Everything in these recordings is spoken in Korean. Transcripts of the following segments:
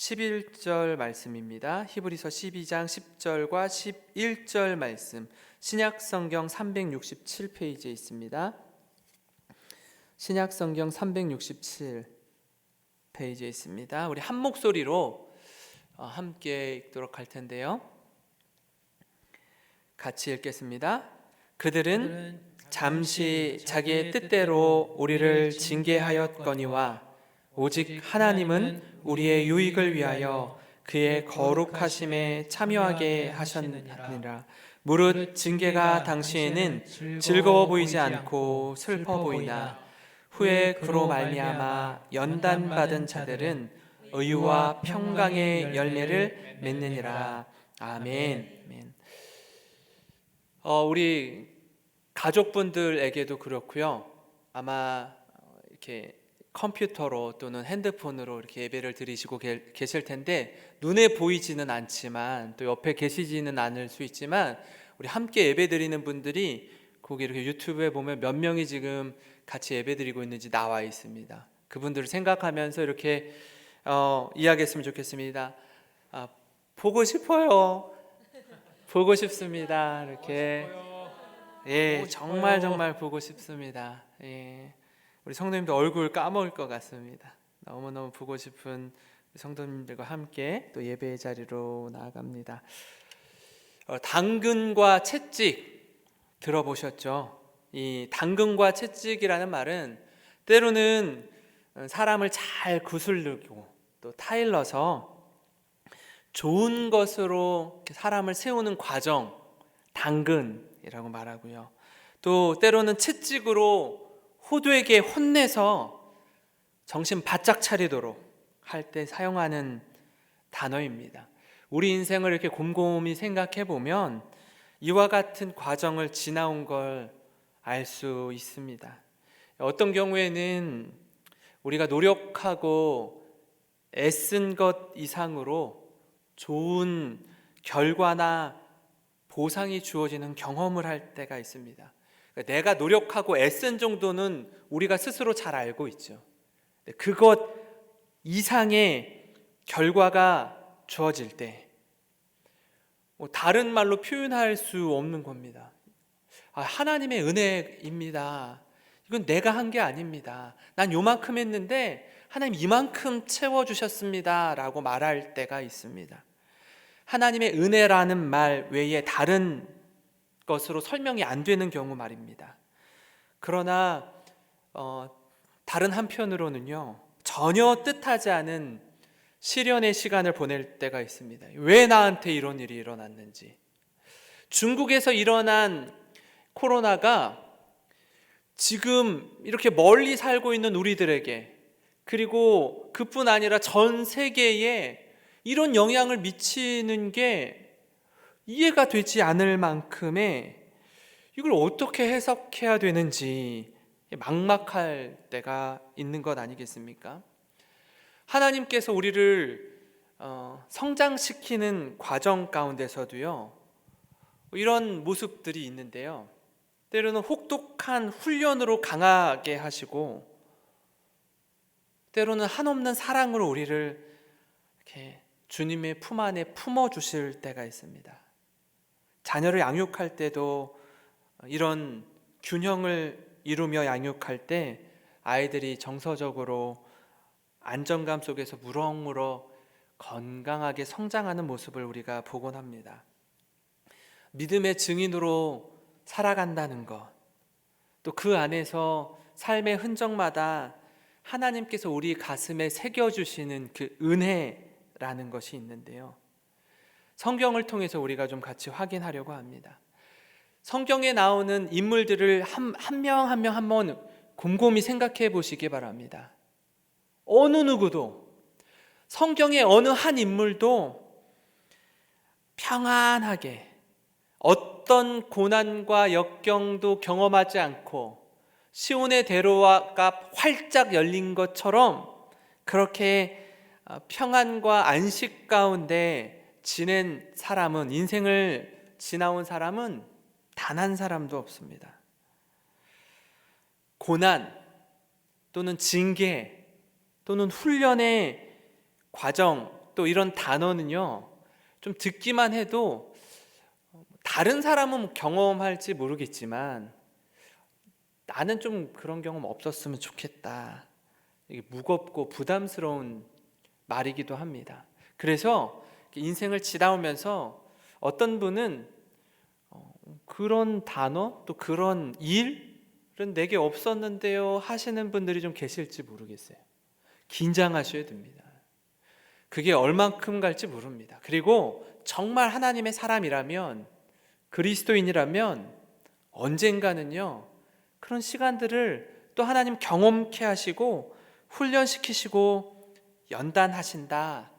11절 말씀입니다. 히브리서 12장 10절과 11절 말씀, 신약성경 367페이지에 있습니다. 신약성경 367페이지에 있습니다. 우리 한 목소리로 함께 읽도록 할 텐데요. 같이 읽겠습니다. 그들은 잠시 자기의 뜻대로 우리를 징계하였거니와 오직 하나님은 우리의 유익을 위하여 그의 거룩하심에 참여하게 하셨느니라. 무릇 징계가 당시에는 즐거워 보이지 않고 슬퍼 보이나 후에 그로 말미암아 연단받은 자들은 의와 평강의 열매를 맺느니라. 아멘. 우리 가족분들에게도 그렇고요. 아마 이렇게 컴퓨터로 또는 핸드폰으로 이렇게 예배를 드리시고 계실 텐데 눈에 보이지는 않지만 또 옆에 계시지는 않을 수 있지만 우리 함께 예배 드리는 분들이 거기 이렇게 유튜브에 보면 몇 명이 지금 같이 예배 드리고 있는지 나와 있습니다. 그분들을 생각하면서 이렇게 이야기했으면 좋겠습니다. 보고 싶어요. 보고 싶습니다. 이렇게 정말 보고 싶습니다. 우리 성도님들 얼굴 까먹을 것 같습니다. 너무너무 보고 싶은 성도님들과 함께 또 예배의 자리로 나아갑니다. 당근과 채찍 들어보셨죠? 이 당근과 채찍이라는 말은 때로는 사람을 잘 구슬르고 또 타일러서 좋은 것으로 사람을 세우는 과정, 당근이라고 말하고요. 또 때로는 채찍으로 호두에게 혼내서 정신 바짝 차리도록 할 때 사용하는 단어입니다. 우리 인생을 이렇게 곰곰이 생각해 보면 이와 같은 과정을 지나온 걸 알 수 있습니다. 어떤 경우에는 우리가 노력하고 애쓴 것 이상으로 좋은 결과나 보상이 주어지는 경험을 할 때가 있습니다. 내가 노력하고 애쓴 정도는 우리가 스스로 잘 알고 있죠. 그것 이상의 결과가 주어질 때 다른 말로 표현할 수 없는 겁니다. 하나님의 은혜입니다. 이건 내가 한 게 아닙니다. 난 요만큼 했는데 하나님 이만큼 채워주셨습니다 라고 말할 때가 있습니다. 하나님의 은혜라는 말 외에 다른 것으로 설명이 안 되는 경우 말입니다. 그러나 다른 한편으로는요, 전혀 뜻하지 않은 시련의 시간을 보낼 때가 있습니다. 왜 나한테 이런 일이 일어났는지. 중국에서 일어난 코로나가 지금 이렇게 멀리 살고 있는 우리들에게, 그리고 그뿐 아니라 전 세계에 이런 영향을 미치는 게 이해가 되지 않을 만큼의 이걸 어떻게 해석해야 되는지 막막할 때가 있는 것 아니겠습니까? 하나님께서 우리를 성장시키는 과정 가운데서도요, 이런 모습들이 있는데요. 때로는 혹독한 훈련으로 강하게 하시고 때로는 한없는 사랑으로 우리를 이렇게 주님의 품 안에 품어주실 때가 있습니다. 자녀를 양육할 때도 이런 균형을 이루며 양육할 때 아이들이 정서적으로 안정감 속에서 무럭무럭 건강하게 성장하는 모습을 우리가 보곤 합니다. 믿음의 증인으로 살아간다는 것, 또 그 안에서 삶의 흔적마다 하나님께서 우리 가슴에 새겨주시는 그 은혜라는 것이 있는데요. 성경을 통해서 우리가 좀 같이 확인하려고 합니다. 성경에 나오는 인물들을 한 명 한 명 한번 곰곰이 생각해 보시기 바랍니다. 어느 누구도, 성경의 어느 한 인물도 평안하게 어떤 고난과 역경도 경험하지 않고 시온의 대로가 활짝 열린 것처럼 그렇게 평안과 안식 가운데 지낸 사람은, 인생을 지나온 사람은 단 한 사람도 없습니다. 고난 또는 징계 또는 훈련의 과정, 또 이런 단어는요, 좀 듣기만 해도 다른 사람은 경험할지 모르겠지만 나는 좀 그런 경험 없었으면 좋겠다. 이게 무겁고 부담스러운 말이기도 합니다. 그래서 인생을 지나오면서 어떤 분은 그런 단어 또 그런 일은 내게 없었는데요 하시는 분들이 좀 계실지 모르겠어요. 긴장하셔야 됩니다. 그게 얼만큼 갈지 모릅니다. 그리고 정말 하나님의 사람이라면, 그리스도인이라면 언젠가는요 그런 시간들을 또 하나님 경험케 하시고 훈련시키시고 연단하신다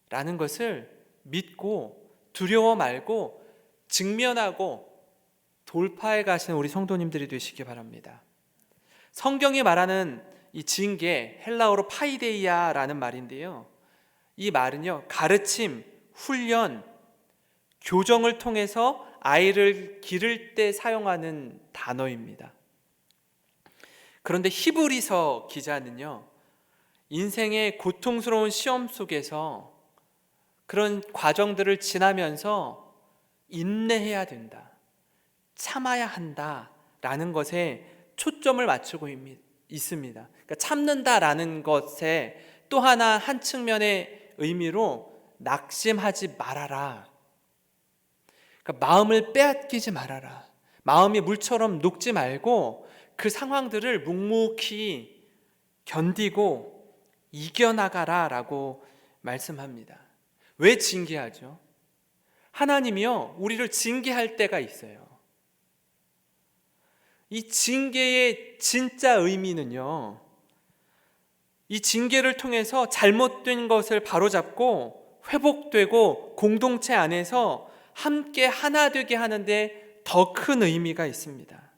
라는 것을 믿고 두려워 말고 직면하고 돌파해 가시는 우리 성도님들이 되시기 바랍니다. 성경이 말하는 이 징계, 헬라어로 파이데이아라는 말인데요, 이 말은요 가르침, 훈련, 교정을 통해서 아이를 기를 때 사용하는 단어입니다. 그런데 히브리서 기자는요, 인생의 고통스러운 시험 속에서 그런 과정들을 지나면서 인내해야 된다, 참아야 한다라는 것에 초점을 맞추고 있습니다. 그러니까 참는다라는 것에 또 하나 한 측면의 의미로 낙심하지 말아라. 그러니까 마음을 빼앗기지 말아라. 마음이 물처럼 녹지 말고 그 상황들을 묵묵히 견디고 이겨나가라 라고 말씀합니다. 왜 징계하죠? 하나님이요 우리를 징계할 때가 있어요. 이 징계의 진짜 의미는요, 이 징계를 통해서 잘못된 것을 바로잡고 회복되고 공동체 안에서 함께 하나 되게 하는데 더 큰 의미가 있습니다.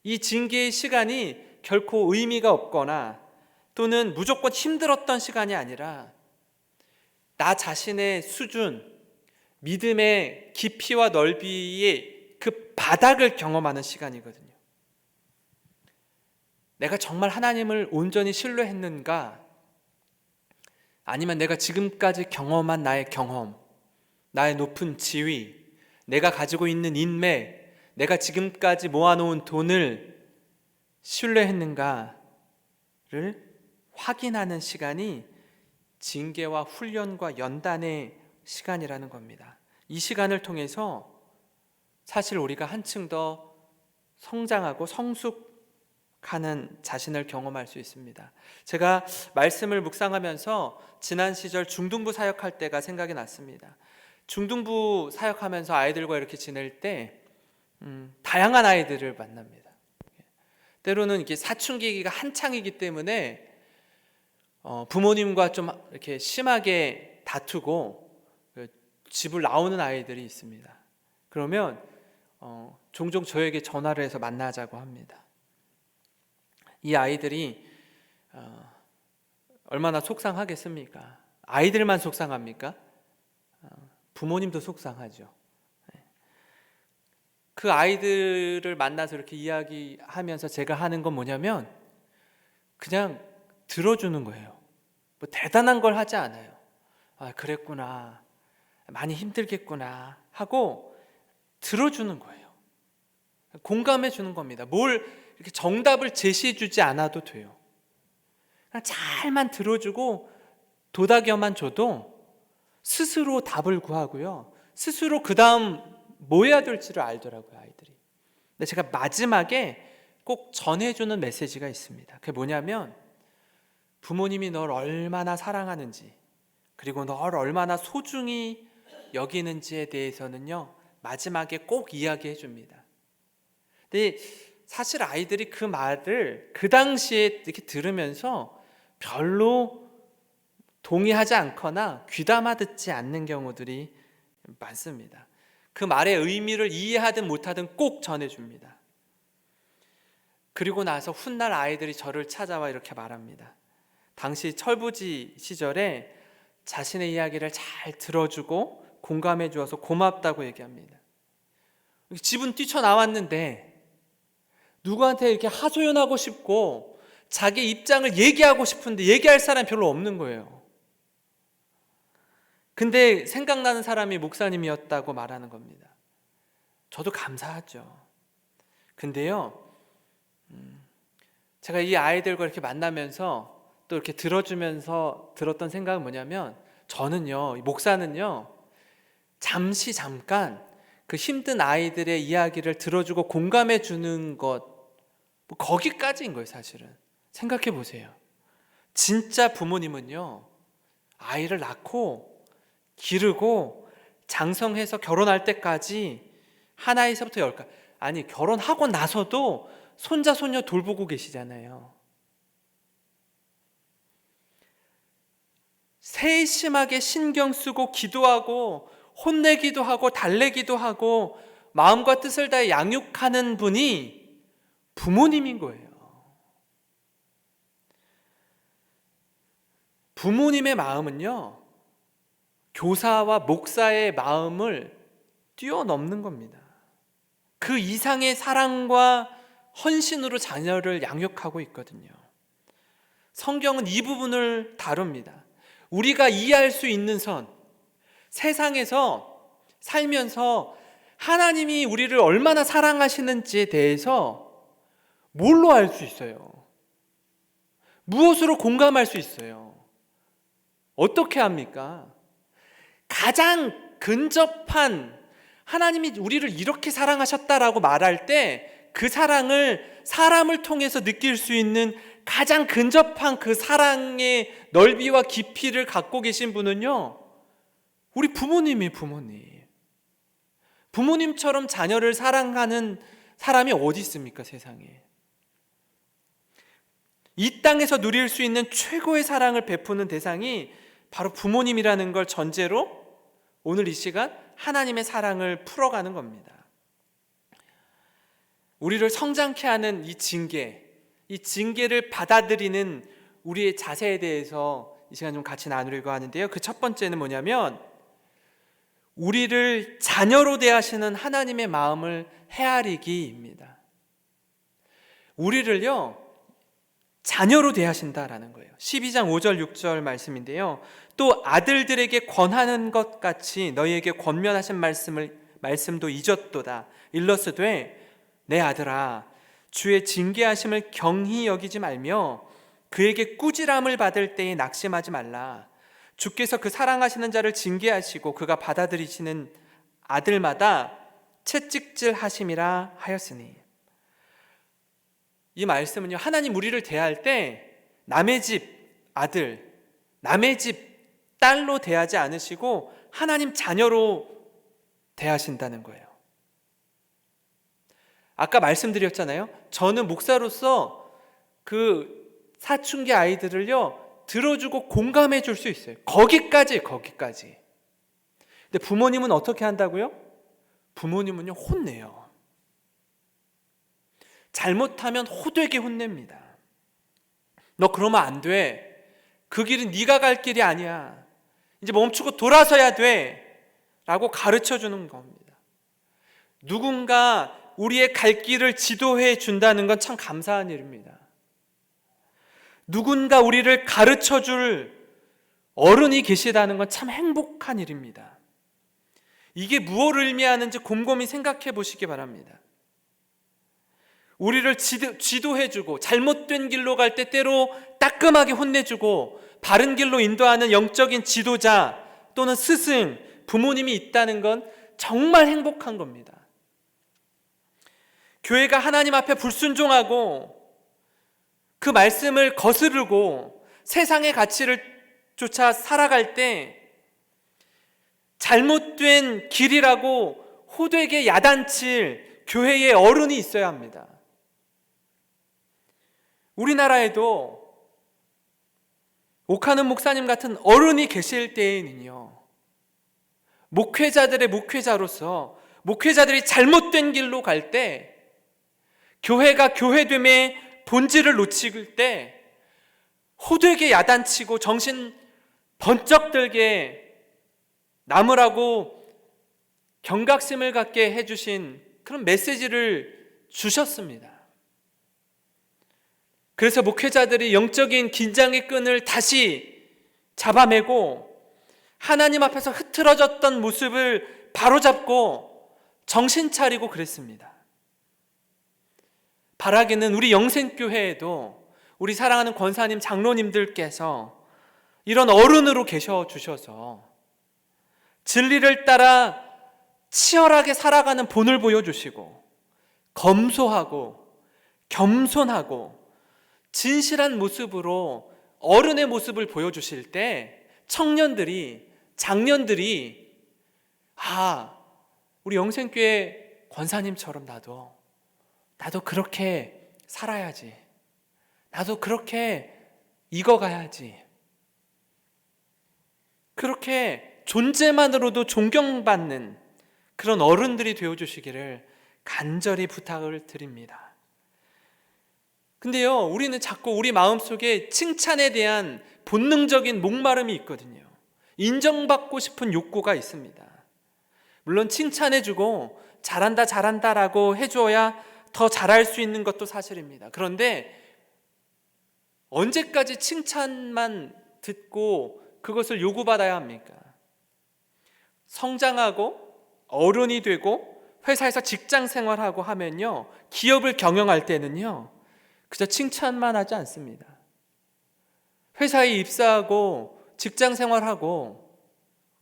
이 징계의 시간이 결코 의미가 없거나 또는 무조건 힘들었던 시간이 아니라 나 자신의 수준, 믿음의 깊이와 넓이의 그 바닥을 경험하는 시간이거든요. 내가 정말 하나님을 온전히 신뢰했는가? 아니면 내가 지금까지 경험한 나의 경험, 나의 높은 지위, 내가 가지고 있는 인맥, 내가 지금까지 모아놓은 돈을 신뢰했는가를 확인하는 시간이 징계와 훈련과 연단의 시간이라는 겁니다. 이 시간을 통해서 사실 우리가 한층 더 성장하고 성숙하는 자신을 경험할 수 있습니다. 제가 말씀을 묵상하면서 지난 시절 중등부 사역할 때가 생각이 났습니다. 중등부 사역하면서 아이들과 이렇게 지낼 때 다양한 아이들을 만납니다. 때로는 이렇게 사춘기가 한창이기 때문에 부모님과 좀 이렇게 심하게 다투고 집을 나오는 아이들이 있습니다. 그러면 종종 저에게 전화를 해서 만나자고 합니다. 이 아이들이 얼마나 속상하겠습니까? 아이들만 속상합니까? 부모님도 속상하죠. 그 아이들을 만나서 이렇게 이야기하면서 제가 하는 건 뭐냐면 그냥 들어주는 거예요. 뭐 대단한 걸 하지 않아요. 아, 그랬구나, 많이 힘들겠구나 하고 들어주는 거예요. 공감해 주는 겁니다. 뭘 이렇게 정답을 제시해 주지 않아도 돼요. 그냥 잘만 들어주고 도닥여만 줘도 스스로 답을 구하고요, 스스로 그 다음 뭐 해야 될지를 알더라고요, 아이들이. 근데 제가 마지막에 꼭 전해주는 메시지가 있습니다. 그게 뭐냐면 부모님이 널 얼마나 사랑하는지, 그리고 널 얼마나 소중히 여기는지에 대해서는요 마지막에 꼭 이야기해 줍니다. 근데 사실 아이들이 그 말을 그 당시에 이렇게 들으면서 별로 동의하지 않거나 귀담아 듣지 않는 경우들이 많습니다. 그 말의 의미를 이해하든 못하든 꼭 전해줍니다. 그리고 나서 훗날 아이들이 저를 찾아와 이렇게 말합니다. 당시 철부지 시절에 자신의 이야기를 잘 들어주고 공감해 주어서 고맙다고 얘기합니다. 집은 뛰쳐나왔는데 누구한테 이렇게 하소연하고 싶고 자기 입장을 얘기하고 싶은데 얘기할 사람이 별로 없는 거예요. 근데 생각나는 사람이 목사님이었다고 말하는 겁니다. 저도 감사하죠. 근데요, 제가 이 아이들과 이렇게 만나면서 또 이렇게 들어주면서 들었던 생각은 뭐냐면, 저는요, 목사는요, 잠깐 그 힘든 아이들의 이야기를 들어주고 공감해 주는 것, 뭐 거기까지인 거예요. 사실은 생각해 보세요. 진짜 부모님은요, 아이를 낳고 기르고 장성해서 결혼할 때까지 하나에서부터 열까지, 아니 결혼하고 나서도 손자 손녀 돌보고 계시잖아요. 세심하게 신경 쓰고 기도하고 혼내기도 하고 달래기도 하고 마음과 뜻을 다해 양육하는 분이 부모님인 거예요. 부모님의 마음은요, 교사와 목사의 마음을 뛰어넘는 겁니다. 그 이상의 사랑과 헌신으로 자녀를 양육하고 있거든요. 성경은 이 부분을 다룹니다. 우리가 이해할 수 있는 선, 세상에서 살면서 하나님이 우리를 얼마나 사랑하시는지에 대해서 뭘로 알 수 있어요? 무엇으로 공감할 수 있어요? 어떻게 합니까? 가장 근접한, 하나님이 우리를 이렇게 사랑하셨다라고 말할 때 그 사랑을 사람을 통해서 느낄 수 있는 가장 근접한 그 사랑의 넓이와 깊이를 갖고 계신 분은요, 우리 부모님이에요. 부모님처럼 자녀를 사랑하는 사람이 어디 있습니까, 세상에? 이 땅에서 누릴 수 있는 최고의 사랑을 베푸는 대상이 바로 부모님이라는 걸 전제로 오늘 이 시간 하나님의 사랑을 풀어가는 겁니다. 우리를 성장케 하는 이 징계를 받아들이는 우리의 자세에 대해서 이 시간 좀 같이 나누려고 하는데요. 그 첫 번째는 뭐냐면, 우리를 자녀로 대하시는 하나님의 마음을 헤아리기입니다. 우리를요, 자녀로 대하신다라는 거예요. 12장 5절 6절 말씀인데요. 또 아들들에게 권하는 것 같이 너희에게 권면하신 말씀도 잊었도다. 일러스되 내 아들아, 주의 징계하심을 경히 여기지 말며 그에게 꾸지람을 받을 때에 낙심하지 말라. 주께서 그 사랑하시는 자를 징계하시고 그가 받아들이시는 아들마다 채찍질 하심이라 하였으니. 이 말씀은요, 하나님 우리를 대할 때 남의 집 아들, 남의 집 딸로 대하지 않으시고 하나님 자녀로 대하신다는 거예요. 아까 말씀드렸잖아요. 저는 목사로서 그 사춘기 아이들을요, 들어주고 공감해 줄 수 있어요. 거기까지. 근데 부모님은 어떻게 한다고요? 부모님은요, 혼내요. 잘못하면 호되게 혼냅니다. 너 그러면 안 돼. 그 길은 네가 갈 길이 아니야. 이제 멈추고 돌아서야 돼. 라고 가르쳐 주는 겁니다. 누군가 우리의 갈 길을 지도해 준다는 건 참 감사한 일입니다. 누군가 우리를 가르쳐 줄 어른이 계시다는 건 참 행복한 일입니다. 이게 무엇을 의미하는지 곰곰이 생각해 보시기 바랍니다. 우리를 지도해주고 잘못된 길로 갈 때 때로 따끔하게 혼내주고 바른 길로 인도하는 영적인 지도자 또는 스승, 부모님이 있다는 건 정말 행복한 겁니다. 교회가 하나님 앞에 불순종하고 그 말씀을 거스르고 세상의 가치를 쫓아 살아갈 때 잘못된 길이라고 호되게 야단칠 교회의 어른이 있어야 합니다. 우리나라에도 옥하는 목사님 같은 어른이 계실 때에는요, 목회자들의 목회자로서 목회자들이 잘못된 길로 갈 때, 교회가 교회됨의 본질을 놓칠 때 호되게 야단치고 정신 번쩍 들게 남으라고 경각심을 갖게 해주신 그런 메시지를 주셨습니다. 그래서 목회자들이 영적인 긴장의 끈을 다시 잡아매고 하나님 앞에서 흐트러졌던 모습을 바로잡고 정신 차리고 그랬습니다. 바라기는 우리 영생교회에도 우리 사랑하는 권사님, 장로님들께서 이런 어른으로 계셔 주셔서 진리를 따라 치열하게 살아가는 본을 보여주시고 검소하고 겸손하고 진실한 모습으로 어른의 모습을 보여주실 때 청년들이, 장년들이 우리 영생교회 권사님처럼 나도 그렇게 살아야지, 나도 그렇게 익어가야지, 그렇게 존재만으로도 존경받는 그런 어른들이 되어주시기를 간절히 부탁을 드립니다. 근데요, 우리는 자꾸 우리 마음속에 칭찬에 대한 본능적인 목마름이 있거든요. 인정받고 싶은 욕구가 있습니다. 물론 칭찬해주고 잘한다라고 해줘야 더 잘할 수 있는 것도 사실입니다. 그런데 언제까지 칭찬만 듣고 그것을 요구받아야 합니까? 성장하고 어른이 되고 회사에서 직장 생활하고 하면요, 기업을 경영할 때는요, 그저 칭찬만 하지 않습니다. 회사에 입사하고 직장 생활하고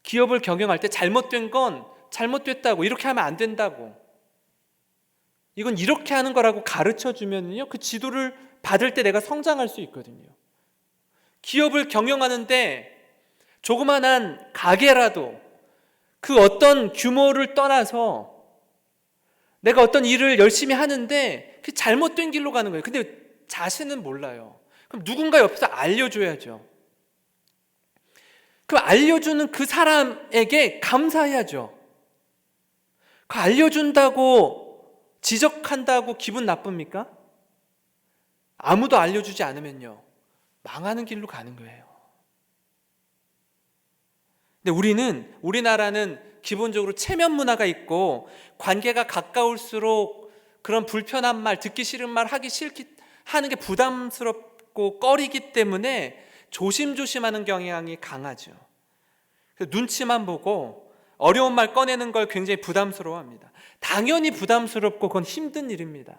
기업을 경영할 때 잘못된 건 잘못됐다고, 이렇게 하면 안 된다고, 이건 이렇게 하는 거라고 가르쳐 주면요, 그 지도를 받을 때 내가 성장할 수 있거든요. 기업을 경영하는데 조그만한 가게라도 그 어떤 규모를 떠나서 내가 어떤 일을 열심히 하는데 그 잘못된 길로 가는 거예요. 근데 자신은 몰라요. 그럼 누군가 옆에서 알려줘야죠. 그럼 알려주는 그 사람에게 감사해야죠. 그 알려준다고 지적한다고 기분 나쁩니까? 아무도 알려주지 않으면요, 망하는 길로 가는 거예요. 근데 우리나라는 기본적으로 체면 문화가 있고 관계가 가까울수록 그런 불편한 말, 듣기 싫은 말 하는 게 부담스럽고 꺼리기 때문에 조심조심하는 경향이 강하죠. 눈치만 보고 어려운 말 꺼내는 걸 굉장히 부담스러워합니다. 당연히 부담스럽고 그건 힘든 일입니다.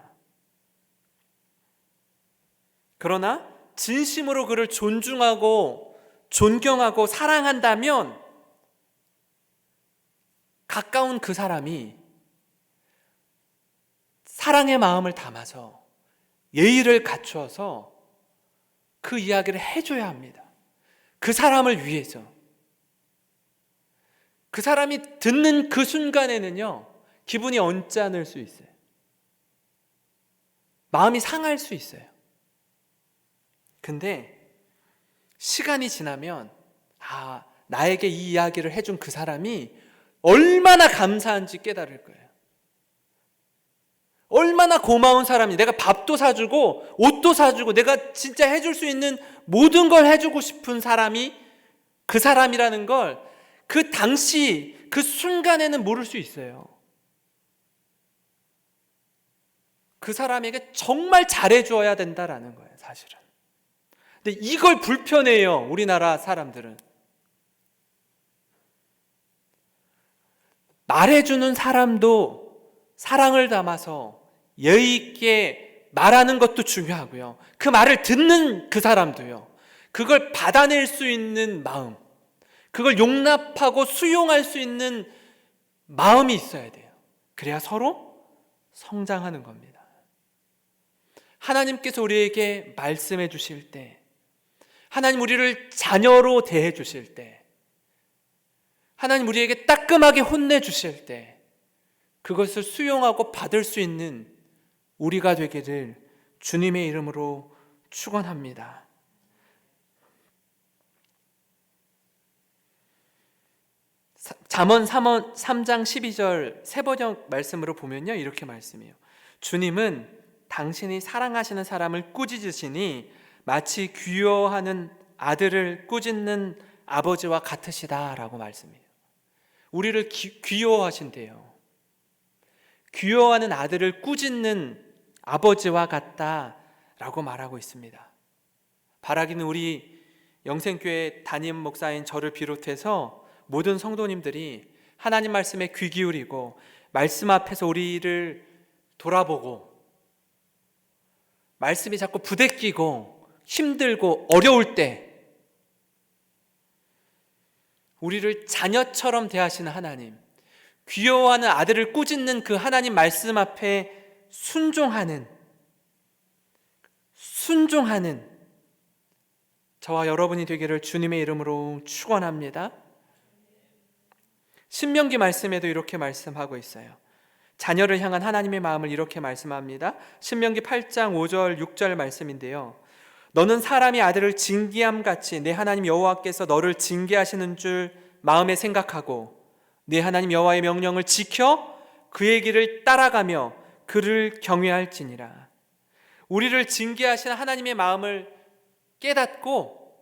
그러나 진심으로 그를 존중하고 존경하고 사랑한다면 가까운 그 사람이 사랑의 마음을 담아서 예의를 갖추어서 그 이야기를 해줘야 합니다. 그 사람을 위해서. 그 사람이 듣는 그 순간에는요, 기분이 언짢을 수 있어요. 마음이 상할 수 있어요. 근데 시간이 지나면 나에게 이 이야기를 해준 그 사람이 얼마나 감사한지 깨달을 거예요. 얼마나 고마운 사람이, 내가 밥도 사주고 옷도 사주고 내가 진짜 해줄 수 있는 모든 걸 해주고 싶은 사람이 그 사람이라는 걸 그 당시 그 순간에는 모를 수 있어요. 그 사람에게 정말 잘해줘야 된다라는 거예요, 사실은. 근데 이걸 불편해요, 우리나라 사람들은. 말해주는 사람도 사랑을 담아서 예의 있게 말하는 것도 중요하고요, 그 말을 듣는 그 사람도요, 그걸 받아낼 수 있는 마음, 그걸 용납하고 수용할 수 있는 마음이 있어야 돼요. 그래야 서로 성장하는 겁니다. 하나님께서 우리에게 말씀해 주실 때, 하나님 우리를 자녀로 대해 주실 때, 하나님 우리에게 따끔하게 혼내 주실 때 그것을 수용하고 받을 수 있는 우리가 되기를 주님의 이름으로 축원합니다. 잠언 3장 12절 세번역 말씀으로 보면요, 이렇게 말씀해요. 주님은 당신이 사랑하시는 사람을 꾸짖으시니 마치 귀여워하는 아들을 꾸짖는 아버지와 같으시다라고 말씀해요. 우리를 귀여워하신대요. 귀여워하는 아들을 꾸짖는 아버지와 같다라고 말하고 있습니다. 바라기는 우리 영생교회 담임 목사인 저를 비롯해서 모든 성도님들이 하나님 말씀에 귀 기울이고 말씀 앞에서 우리를 돌아보고 말씀이 자꾸 부대끼고 힘들고 어려울 때 우리를 자녀처럼 대하시는 하나님, 귀여워하는 아들을 꾸짖는 그 하나님 말씀 앞에 순종하는 저와 여러분이 되기를 주님의 이름으로 축원합니다. 신명기 말씀에도 이렇게 말씀하고 있어요. 자녀를 향한 하나님의 마음을 이렇게 말씀합니다. 신명기 8장 5절 6절 말씀인데요. 너는 사람이 아들을 징계함같이 내 하나님 여호와께서 너를 징계하시는 줄 마음에 생각하고 내 하나님 여호와의 명령을 지켜 그의 길을 따라가며 그를 경외할지니라. 우리를 징계하시는 하나님의 마음을 깨닫고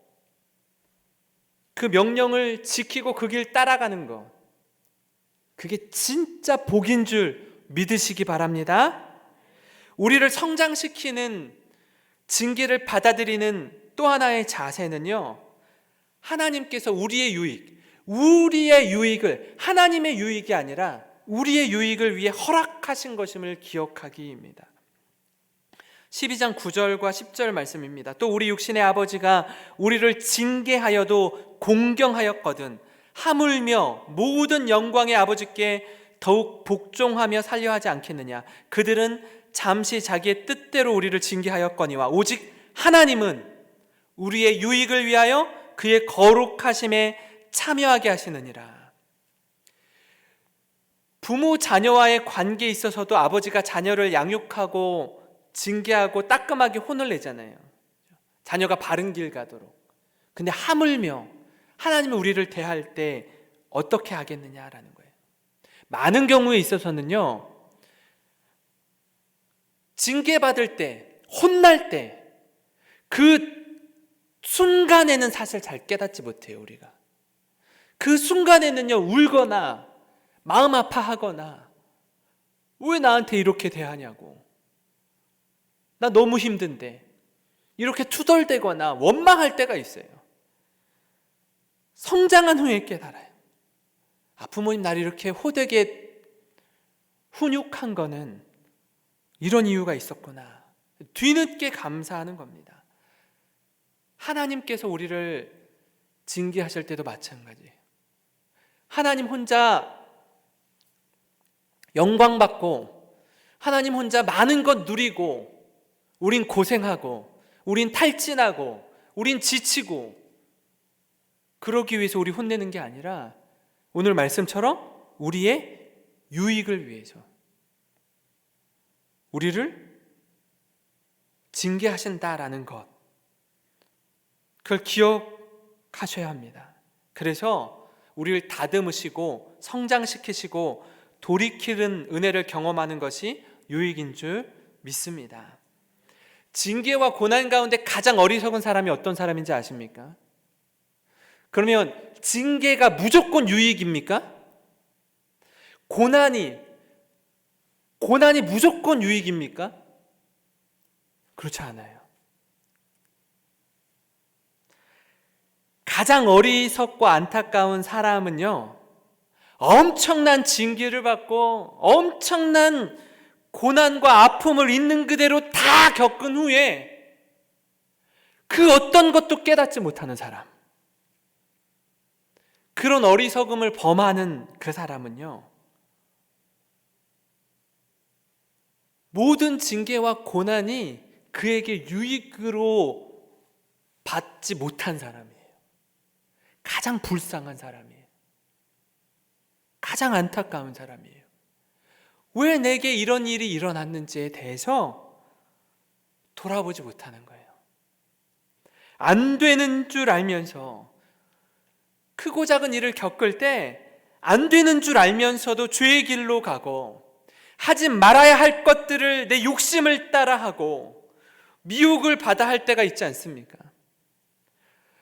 그 명령을 지키고 그 길 따라가는 것, 그게 진짜 복인 줄 믿으시기 바랍니다. 우리를 성장시키는 징계를 받아들이는 또 하나의 자세는요, 하나님께서 우리의 유익을 하나님의 유익이 아니라 우리의 유익을 위해 허락하신 것임을 기억하기입니다. 12장 9절과 10절 말씀입니다. 또 우리 육신의 아버지가 우리를 징계하여도 공경하였거든 하물며 모든 영광의 아버지께 더욱 복종하며 살려하지 않겠느냐. 그들은 잠시 자기의 뜻대로 우리를 징계하였거니와 오직 하나님은 우리의 유익을 위하여 그의 거룩하심에 참여하게 하시느니라. 부모 자녀와의 관계에 있어서도 아버지가 자녀를 양육하고 징계하고 따끔하게 혼을 내잖아요. 자녀가 바른 길 가도록. 근데 하물며 하나님이 우리를 대할 때 어떻게 하겠느냐라는 거예요. 많은 경우에 있어서는요, 징계받을 때, 혼날 때 그 순간에는 사실 잘 깨닫지 못해요. 우리가 그 순간에는요, 울거나 마음 아파하거나 왜 나한테 이렇게 대하냐고, 나 너무 힘든데, 이렇게 투덜대거나 원망할 때가 있어요. 성장한 후에 깨달아요. 부모님 날 이렇게 호되게 훈육한 거는 이런 이유가 있었구나. 뒤늦게 감사하는 겁니다. 하나님께서 우리를 징계하실 때도 마찬가지예요. 하나님 혼자 영광받고 하나님 혼자 많은 것 누리고 우린 고생하고 우린 탈진하고 우린 지치고 그러기 위해서 우리 혼내는 게 아니라 오늘 말씀처럼 우리의 유익을 위해서 우리를 징계하신다라는 것, 그걸 기억하셔야 합니다. 그래서 우리를 다듬으시고 성장시키시고 돌이키는 은혜를 경험하는 것이 유익인 줄 믿습니다. 징계와 고난 가운데 가장 어리석은 사람이 어떤 사람인지 아십니까? 그러면 징계가 무조건 유익입니까? 고난이 무조건 유익입니까? 그렇지 않아요. 가장 어리석고 안타까운 사람은요, 엄청난 징계를 받고 엄청난 고난과 아픔을 있는 그대로 다 겪은 후에 그 어떤 것도 깨닫지 못하는 사람, 그런 어리석음을 범하는 그 사람은요, 모든 징계와 고난이 그에게 유익으로 받지 못한 사람이에요. 가장 불쌍한 사람이에요. 가장 안타까운 사람이에요. 왜 내게 이런 일이 일어났는지에 대해서 돌아보지 못하는 거예요. 안 되는 줄 알면서, 크고 작은 일을 겪을 때 안 되는 줄 알면서도 죄의 길로 가고 하지 말아야 할 것들을 내 욕심을 따라하고 미혹을 받아 할 때가 있지 않습니까?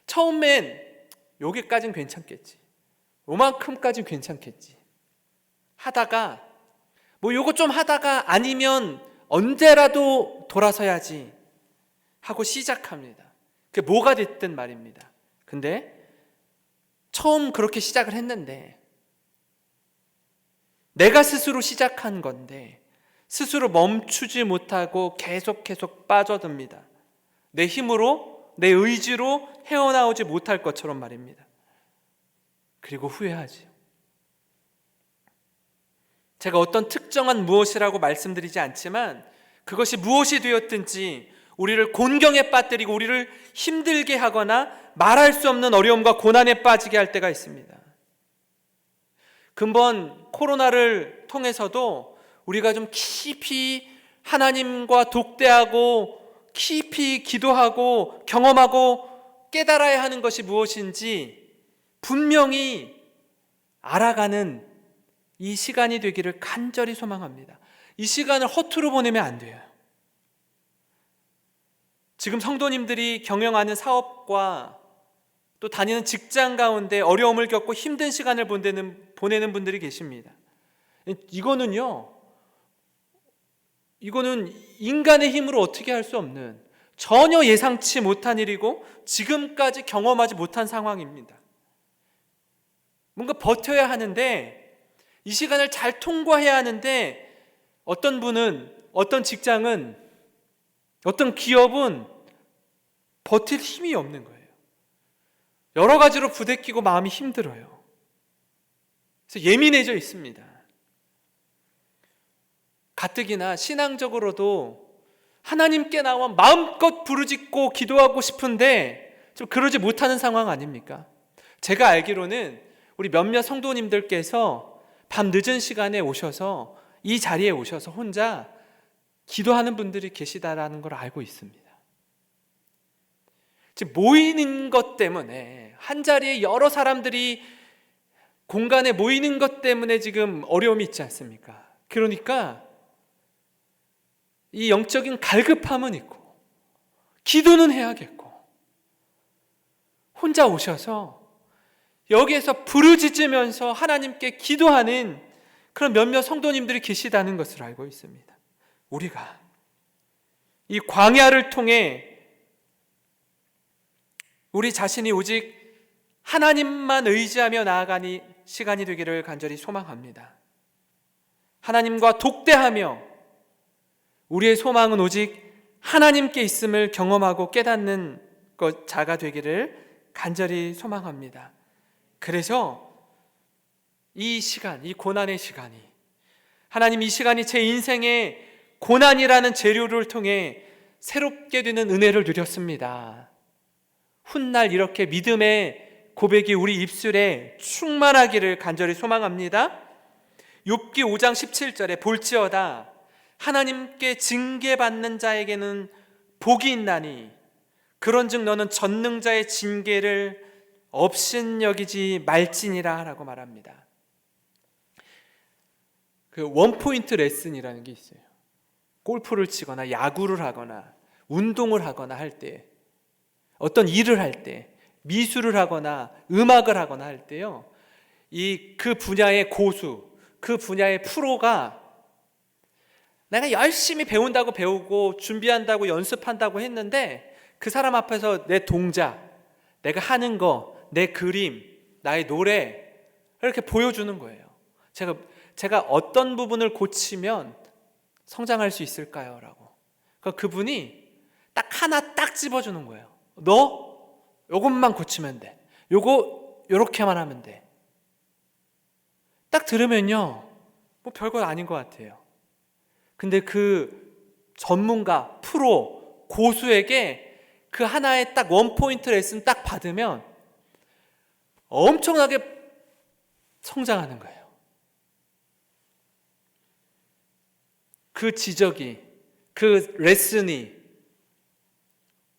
처음엔 여기까진 괜찮겠지, 요만큼까진 괜찮겠지 하다가 요거 좀 하다가 아니면 언제라도 돌아서야지 하고 시작합니다. 그게 뭐가 됐든 말입니다. 근데 처음 그렇게 시작을 했는데, 내가 스스로 시작한 건데 스스로 멈추지 못하고 계속 빠져듭니다. 내 힘으로, 내 의지로 헤어나오지 못할 것처럼 말입니다. 그리고 후회하지요. 제가 어떤 특정한 무엇이라고 말씀드리지 않지만 그것이 무엇이 되었든지 우리를 곤경에 빠뜨리고 우리를 힘들게 하거나 말할 수 없는 어려움과 고난에 빠지게 할 때가 있습니다. 근본 코로나를 통해서도 우리가 좀 깊이 하나님과 독대하고 깊이 기도하고 경험하고 깨달아야 하는 것이 무엇인지 분명히 알아가는 이 시간이 되기를 간절히 소망합니다. 이 시간을 허투루 보내면 안 돼요. 지금 성도님들이 경영하는 사업과 또 다니는 직장 가운데 어려움을 겪고 힘든 시간을 보내는 분들이 계십니다. 이거는 인간의 힘으로 어떻게 할 수 없는, 전혀 예상치 못한 일이고 지금까지 경험하지 못한 상황입니다. 뭔가 버텨야 하는데, 이 시간을 잘 통과해야 하는데, 어떤 분은, 어떤 직장은, 어떤 기업은 버틸 힘이 없는 거예요. 여러 가지로 부대끼고 마음이 힘들어요. 그래서 예민해져 있습니다. 가뜩이나 신앙적으로도 하나님께 나와 마음껏 부르짖고 기도하고 싶은데 좀 그러지 못하는 상황 아닙니까? 제가 알기로는 우리 몇몇 성도님들께서 밤 늦은 시간에 오셔서 이 자리에 오셔서 혼자 기도하는 분들이 계시다라는 걸 알고 있습니다. 지금 모이는 것 때문에, 한 자리에 여러 사람들이 공간에 모이는 것 때문에 지금 어려움이 있지 않습니까? 그러니까 이 영적인 갈급함은 있고 기도는 해야겠고, 혼자 오셔서 여기에서 부르짖으면서 하나님께 기도하는 그런 몇몇 성도님들이 계시다는 것을 알고 있습니다. 우리가 이 광야를 통해 우리 자신이 오직 하나님만 의지하며 나아가는 시간이 되기를 간절히 소망합니다. 하나님과 독대하며 우리의 소망은 오직 하나님께 있음을 경험하고 깨닫는 자가 되기를 간절히 소망합니다. 그래서 이 시간, 이 고난의 시간이, 하나님 이 시간이 제 인생의 고난이라는 재료를 통해 새롭게 되는 은혜를 누렸습니다. 훗날 이렇게 믿음의 고백이 우리 입술에 충만하기를 간절히 소망합니다. 욥기 5장 17절에 볼지어다 하나님께 징계받는 자에게는 복이 있나니 그런즉 너는 전능자의 징계를 업신여기지 말지니라 라고 말합니다. 그 원포인트 레슨이라는 게 있어요. 골프를 치거나 야구를 하거나 운동을 하거나 할 때, 어떤 일을 할 때, 미술을 하거나 음악을 하거나 할 때요, 그 분야의 고수, 그 분야의 프로가 내가 열심히 배운다고 배우고 준비한다고 연습한다고 했는데 그 사람 앞에서 내 동작, 내가 하는 거, 내 그림, 나의 노래 이렇게 보여주는 거예요. 제가 어떤 부분을 고치면 성장할 수 있을까요? 라고. 그분이 딱 하나 딱 집어주는 거예요. 너 요것만 고치면 돼. 요렇게만 하면 돼. 딱 들으면요, 뭐 별거 아닌 것 같아요. 근데 그 전문가, 프로, 고수에게 그 하나의 딱 원포인트 레슨 딱 받으면 엄청나게 성장하는 거예요. 그 지적이, 그 레슨이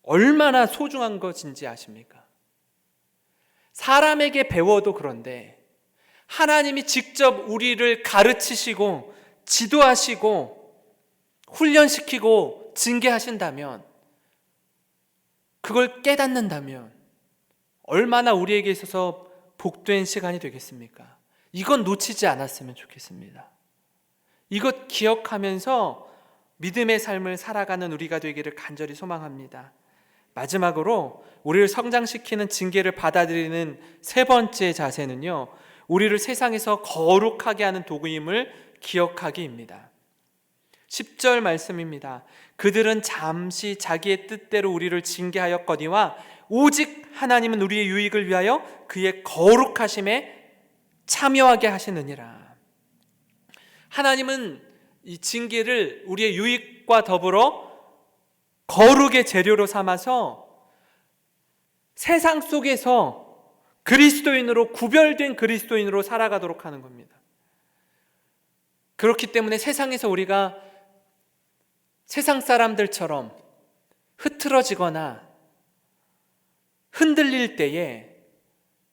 얼마나 소중한 것인지 아십니까? 사람에게 배워도 그런데 하나님이 직접 우리를 가르치시고 지도하시고 훈련시키고 징계하신다면, 그걸 깨닫는다면 얼마나 우리에게 있어서 복된 시간이 되겠습니까? 이건 놓치지 않았으면 좋겠습니다. 이것 기억하면서 믿음의 삶을 살아가는 우리가 되기를 간절히 소망합니다. 마지막으로 우리를 성장시키는 징계를 받아들이는 세 번째 자세는요, 우리를 세상에서 거룩하게 하는 도구임을 기억하기입니다. 10절 말씀입니다. 그들은 잠시 자기의 뜻대로 우리를 징계하였거니와 오직 하나님은 우리의 유익을 위하여 그의 거룩하심에 참여하게 하시느니라. 하나님은 이 징계를 우리의 유익과 더불어 거룩의 재료로 삼아서 세상 속에서 그리스도인으로, 구별된 그리스도인으로 살아가도록 하는 겁니다. 그렇기 때문에 세상에서 우리가 세상 사람들처럼 흐트러지거나 흔들릴 때에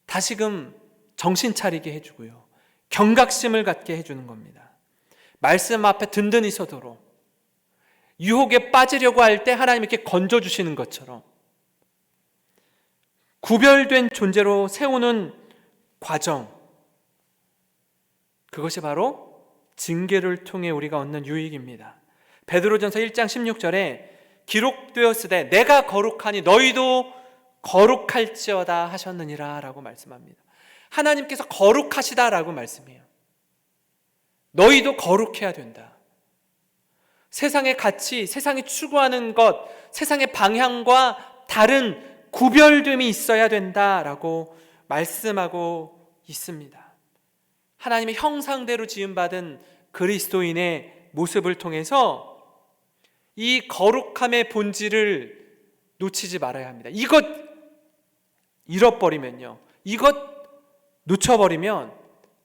다시금 정신 차리게 해주고요, 경각심을 갖게 해주는 겁니다. 말씀 앞에 든든히 서도록, 유혹에 빠지려고 할 때 하나님 이렇게 건져주시는 것처럼 구별된 존재로 세우는 과정, 그것이 바로 징계를 통해 우리가 얻는 유익입니다. 베드로전서 1장 16절에 기록되었으되 내가 거룩하니 너희도 거룩할지어다 하셨느니라 라고 말씀합니다. 하나님께서 거룩하시다라고 말씀해요. 너희도 거룩해야 된다. 세상의 가치, 세상이 추구하는 것, 세상의 방향과 다른 구별됨이 있어야 된다라고 말씀하고 있습니다. 하나님의 형상대로 지음받은 그리스도인의 모습을 통해서 이 거룩함의 본질을 놓치지 말아야 합니다. 이것 잃어버리면요, 이것 놓쳐버리면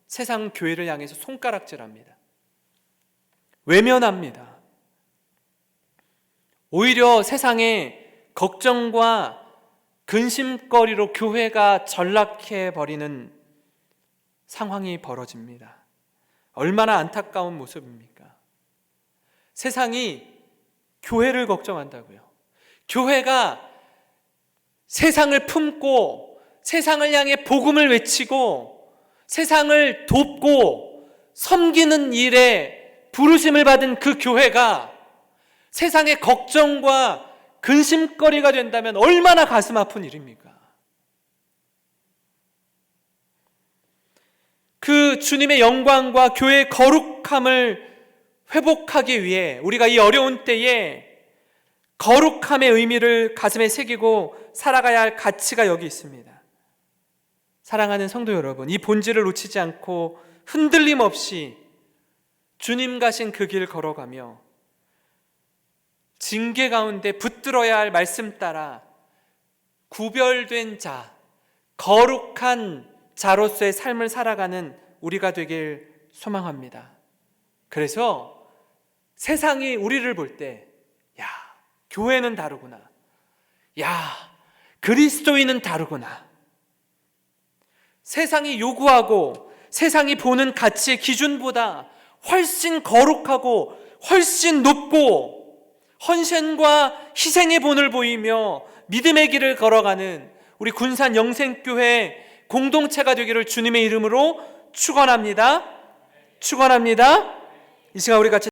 세상 교회를 향해서 손가락질합니다. 외면합니다. 오히려 세상의 걱정과 근심거리로 교회가 전락해버리는 상황이 벌어집니다. 얼마나 안타까운 모습입니까? 세상이 교회를 걱정한다고요. 교회가 세상을 품고 세상을 향해 복음을 외치고 세상을 돕고 섬기는 일에 부르심을 받은 그 교회가 세상의 걱정과 근심거리가 된다면 얼마나 가슴 아픈 일입니까? 그 주님의 영광과 교회의 거룩함을 회복하기 위해 우리가 이 어려운 때에 거룩함의 의미를 가슴에 새기고 살아가야 할 가치가 여기 있습니다. 사랑하는 성도 여러분, 이 본질을 놓치지 않고 흔들림 없이 주님 가신 그 길 걸어가며 징계 가운데 붙들어야 할 말씀 따라 구별된 자, 거룩한 자로서의 삶을 살아가는 우리가 되길 소망합니다. 그래서 세상이 우리를 볼 때, 야, 교회는 다르구나, 야, 그리스도인은 다르구나, 세상이 요구하고 세상이 보는 가치의 기준보다 훨씬 거룩하고 훨씬 높고 헌신과 희생의 본을 보이며 믿음의 길을 걸어가는 우리 군산 영생교회 공동체가 되기를 주님의 이름으로 축원합니다. 이 시간 우리 같이